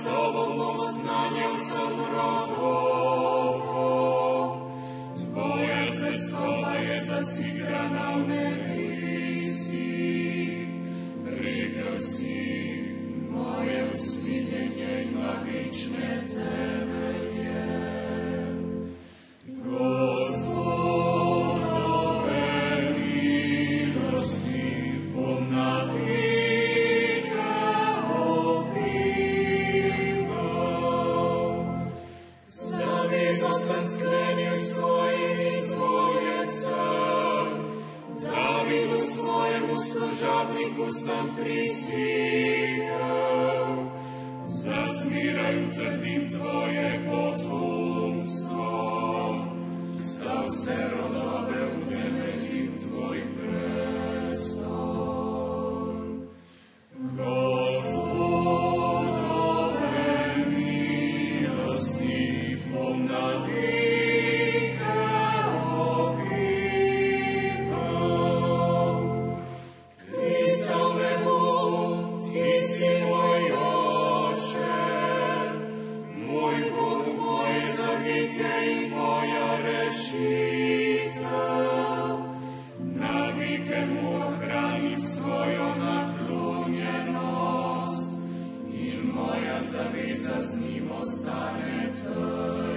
Tobom oznanjam sam rodom. Tvoja zvestoba je zasigrana u nebisi. Prikrył si moje usmiljenje i magične temelje. Gospodove milosti, pomnavike opiva. Zavizo sam skrenio svojim izvoljencem, Davidu svojemu služabniku sam prisihao. Zazmiraju trdim tvoje potomstvo, stav se rodove utemeljim tvoj prestol. Gospodove milosti, pomnavike opiva. Kristove Bog, ti si moj oče, moj Bog, moj zavite i moja rešita. Navike mu hranim svoju naklonjenost i moja zaviza s njim ostane tvrdna.